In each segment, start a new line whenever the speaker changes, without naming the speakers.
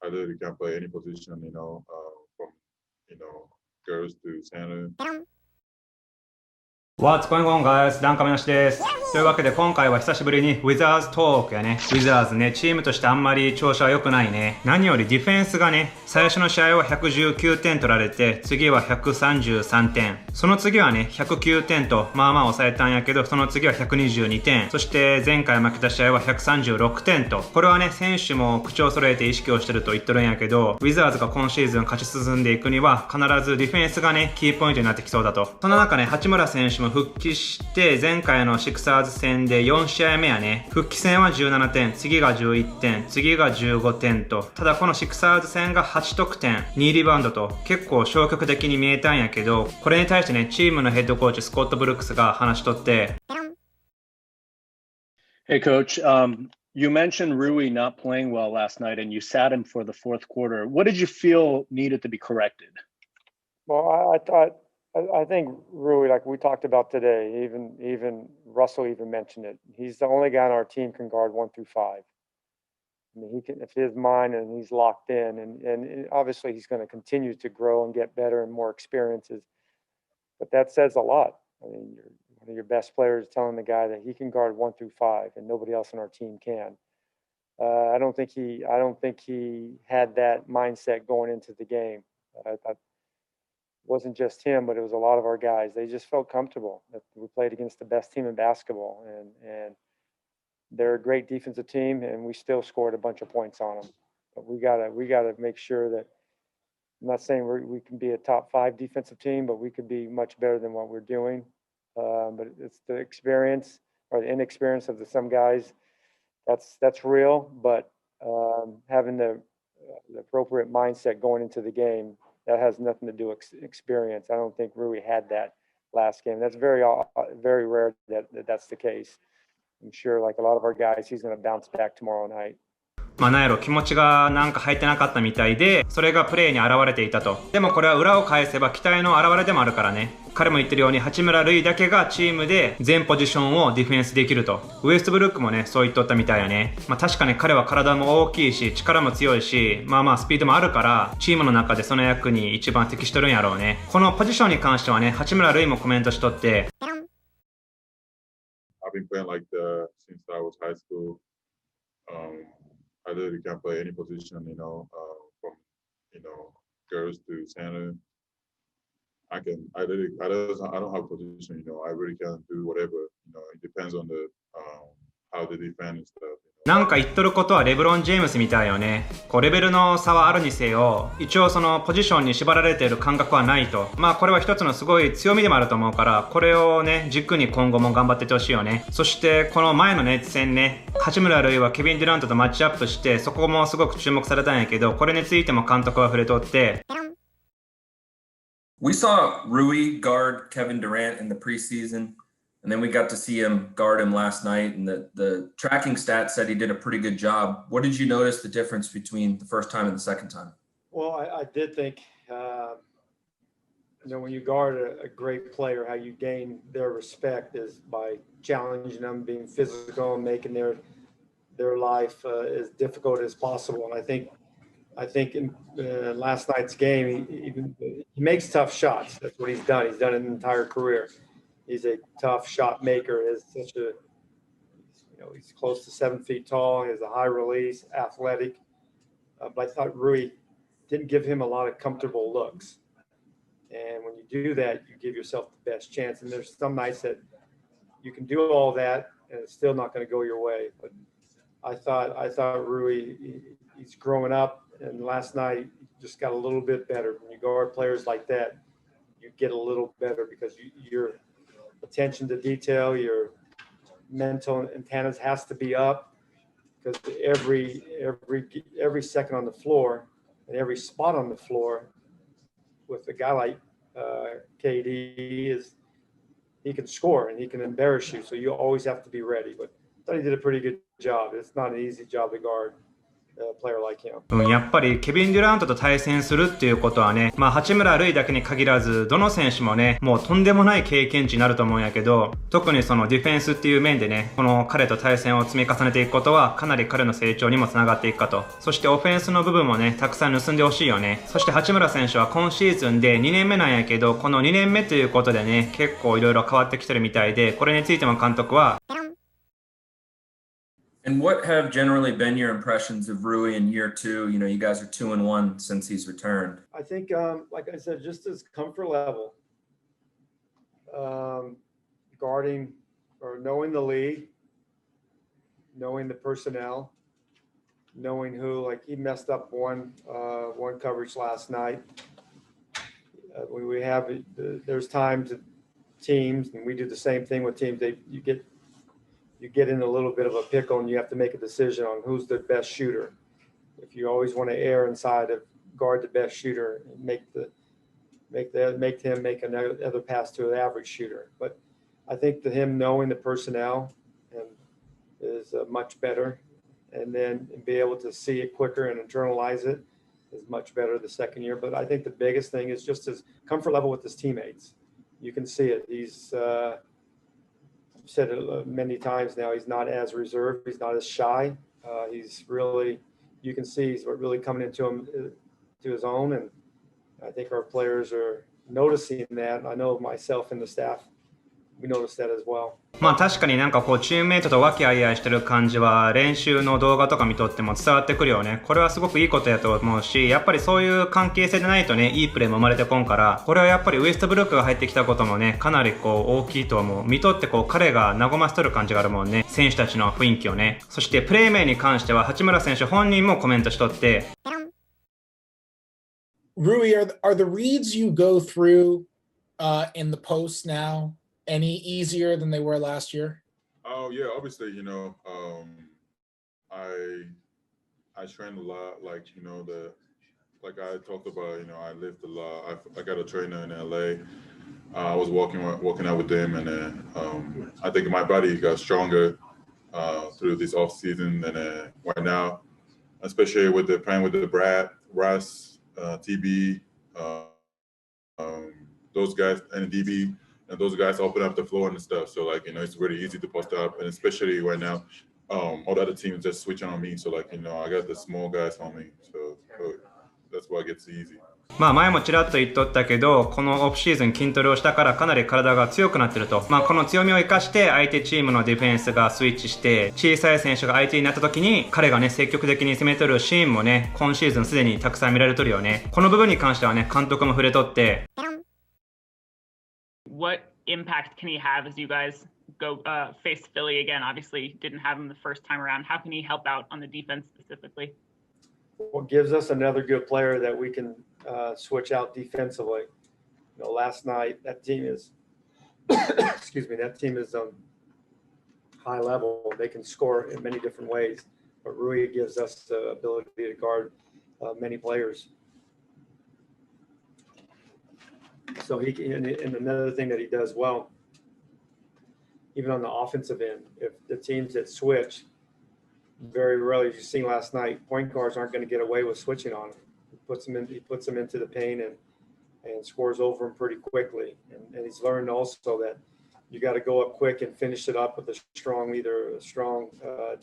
I literally can play any position, from, girls to center.
What's going on, guys? ダンカメなしです。というわけで今回は久しぶりにウィザーズトークやね。ウィザーズね、チームとしてあんまり調子は良くないね。何よりディフェンスがね、最初の試合は119点取られて、次は133点。その次はね、109点と、まあまあ抑えたんやけど、その次は122点。そして前回負けた試合は136点と。これはね、選手も口を揃えて意識をしてると言っとるんやけど、ウィザーズが今シーズン勝ち進んでいくには、必ずディフェンスがね、キーポイントになってきそうだと。その中ね、八村選手も復帰して、前回のシクサーズ戦で4試合目やね。復帰戦は17点、次が11点、次が15点と。ただこのシクサーズ戦が8得点、2リバウンドと結構消極的に見えたんやけど、これに対してね、チームのヘッドコーチスコット・ブルックスが話しとって、
Hey, Coach. You mentioned Rui not playing well last night, and you sat him for the fourth quarter. What did you feel needed to be corrected?
Well, I think Rui, like we talked about today, even Russell even mentioned it. He's the only guy on our team can guard 1 through 5. I mean, he can, if his mind and he's locked in, and obviously he's going to continue to grow and get better and more experiences. But that says a lot. I mean, one of your best players telling the guy that he can guard 1 through 5, and nobody else on our team can. I don't think he had that mindset going into the game. It wasn't just him, but it was a lot of our guys. They just felt comfortable that we played against the best team in basketball, and they're a great defensive team, and we still scored a bunch of points on them. But we gotta make sure that. I'm not saying we can be a top 5 defensive team, but we could be much better than what we're doing. But it's the experience or the inexperience of some guys. That's real, but having the appropriate mindset going into the game, that has nothing to do with experience. I don't think Rui had that last game. That's very rare that's the case. I'm sure, like a lot of our guys, he's going to bounce back tomorrow night.
まあなんやろ、気持ちがなんか入ってなかったみたいで、それがプレーに現れていたと。でもこれは裏を返せば期待の表れでもあるからね。彼も言ってるように八村塁だけがチームで全ポジションをディフェンスできると。ウエストブルックもね、そう言っとったみたいやね。まあ確かに彼は体も大きいし、力も強いし、まあまあスピードもあるから、チームの中でその役に一番適しとるんやろうね。このポジションに関してはね、八村塁もコメントしとって、
I've been playing like that since I was high school. I literally can play any position, from, girls to center. I don't have a position, I really can do whatever, it depends on how they defend and stuff.
なんか言っとることはレブロン・ジェームスみたいよね。こうレベルの差はあるにせよ、一応そのポジションに縛られている感覚はないと。まあこれは一つのすごい強みでもあると思うから、これをね、軸に今後も頑張っていってほしいよね。そしてこの前の熱戦ね、八村塁はケビン・デュラントとマッチアップして、そこもすごく注目されたんやけど、これについても監督は触れとって、
We saw Rui guard Kevin Durant in the preseason, and then we got to see him guard him last night, and the tracking stat said he did a pretty good job. What did you notice the difference between the first time and the second time?
Well, I did think, when you guard a great player, how you gain their respect is by challenging them, being physical, and making their life as difficult as possible. And I think in last night's game, he makes tough shots. That's what he's done. He's done it an entire career. He's a tough shot maker. He's close to 7 feet tall. He has a high release, athletic. But I thought Rui didn't give him a lot of comfortable looks. And when you do that, you give yourself the best chance. And there's some nights that you can do all that and it's still not going to go your way. But I thought Rui, he's growing up. And last night, he just got a little bit better. When you guard players like that, you get a little better because your attention to detail, your mental antennas has to be up because every second on the floor and every spot on the floor with a guy like KD is he can score and he can embarrass you. So you always have to be ready. But I thought he did a pretty good job. It's not an easy job to guard. player like him.
やっぱりケビン・デュラントと対戦するっていうことはね、八村塁だけに限らず、どの選手もね、もうとんでもない経験値になると思うんやけど、特にそのディフェンスっていう面でね、この彼と対戦を積み重ねていくことは、かなり彼の成長にもつながっていくかと。そしてオフェンスの部分もね、たくさん盗んでほしいよね。そして八村選手は今シーズンで2年目なんやけど、この2年目ということでね、結構いろいろ変わってきてるみたいで、これについても監督は、
And what have generally been your impressions of Rui in year two? You know, you guys are 2-1 since he's returned.
I think, like I said, just his comfort level, guarding or knowing the league, knowing the personnel, knowing who, like he messed up one coverage last night. We have there's times that teams, and we do the same thing with teams. You get in a little bit of a pickle, and you have to make a decision on who's the best shooter. If you always want to err inside of guard the best shooter, make him make another pass to an average shooter. But I think that him knowing the personnel is much better, and then be able to see it quicker and internalize it is much better the second year. But I think the biggest thing is just his comfort level with his teammates. You can see it. He's I've said it many times now. He's not as reserved. He's not as shy. He's really, you can see he's really coming into his own. And I think our players are noticing that. I know myself and the staff, we noticed that as well.
確かになんかこうチームメイトと和気あいあいしてる感じは練習の動画とか見とっても伝わってくるよね。これはすごくいいことやと思うし、やっぱりそういう関係性でないとね、いいプレーも生まれてこんから、これはやっぱりウエストブルックが入ってきたこともね、かなりこう大きいと思う。見とってこう彼が和ませとる感じがあるもんね。選手たちの雰囲気をね。そしてプレー面に関しては八村選手本人もコメントしとって、
Rui, are the reads you go through in the post now any easier than they were last year?
Oh yeah, obviously, you know, I train a lot, like like I talked about, you know, I lift a lot. I got a trainer in LA. I was working out with them, and then I think my body got stronger through this off season, and right now, especially with the playing with the Brad, Russ, TB, those guys, and DB. And those guys open up the floor and stuff. So like, you know, it's really easy to post up. And especially right now, all the other teams just switching on me. So like, you know, I got the small guys on me. So that's why it gets easy.
前もちらっと言っとったけど、このオフシーズン筋トレをしたからかなり体が強くなってると。この強みを生かして相手チームのディフェンスがスイッチして、小さい選手が相手になった時に、彼がね、積極的に攻めとるシーンもね、今シーズンすでにたくさん見られとるよね。この部分に関してはね、監督も触れとって、
What impact can he have as you guys go face Philly again? Obviously, didn't have him the first time around. How can he help out on the defense specifically?
What gives us another good player that we can switch out defensively. You know, last night that team is, excuse me, that team is high level. They can score in many different ways, but Rui gives us the ability to guard many players. So he can, and another thing that he does well, even on the offensive end, if the teams that switch, very rarely, as you seen last night, point guards aren't going to get away with switching on him. He puts them into the paint and scores over them pretty quickly. And he's learned also that you got to go up quick and finish it up with either a strong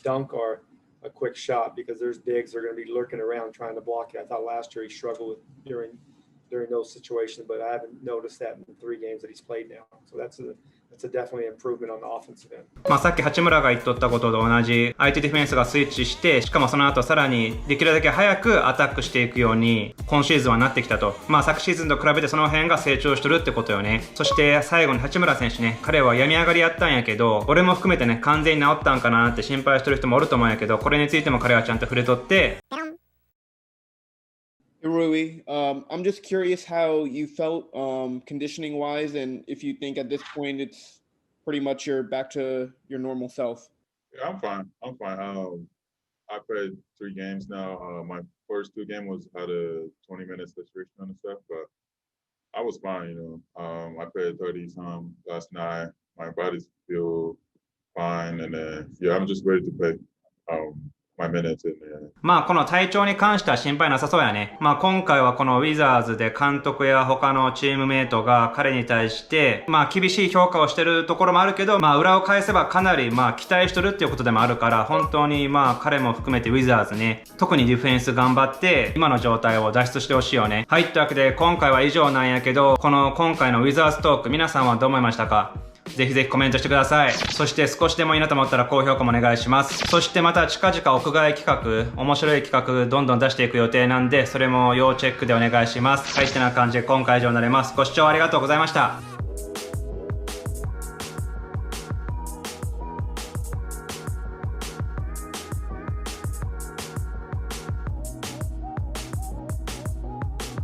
dunk or a quick shot, because there's bigs that are going to be lurking around trying to block it. I thought last year he struggled during those situations, but I haven't noticed that in the 3 games that he's played now. So that's a definitely improvement on the offensive end.
さっき八村が言っとったことと同じ、相手ディフェンスがスイッチして、しかもその後さらにできるだけ早くアタックしていくように今シーズンはなってきたと。昨シーズンと比べてその辺が成長してるってことよね。そして最後に八村選手ね、彼は病み上がりやったんやけど、俺も含めてね、完全に治ったんかなって心配してる人もおると思うんやけど、これについても彼はちゃんと触れとって、
Rui, I'm just curious how you felt conditioning wise, and if you think at this point it's pretty much you're back to your normal self.
Yeah, I'm fine. I played 3 games now. My first 2 games had a 20 minutes restriction and stuff, but I was fine, you know. I played 30 some last night. My body feel fine, and yeah, I'm just ready to play. my minutes in there.
まあこの体調に関しては心配なさそうやね。まあ今回はこのウィザーズで監督や他のチームメイトが彼に対してまあ厳しい評価をしてるところもあるけど、まあ裏を返せばかなりまあ期待してるっていうことでもあるから、本当にまあ彼も含めてウィザーズね、特にディフェンス頑張って今の状態を脱出してほしいよね。はい、というわけで今回は以上なんやけど、この今回のウィザーズトーク皆さんはどう思いましたか？ぜひぜひコメントしてください。そして少しでもいいなと思ったら高評価もお願いします。そしてまた近々屋外企画、面白い企画どんどん出していく予定なんで、それも要チェックでお願いします。はい、ってな感じで今回以上になります。ご視聴ありがとうございました。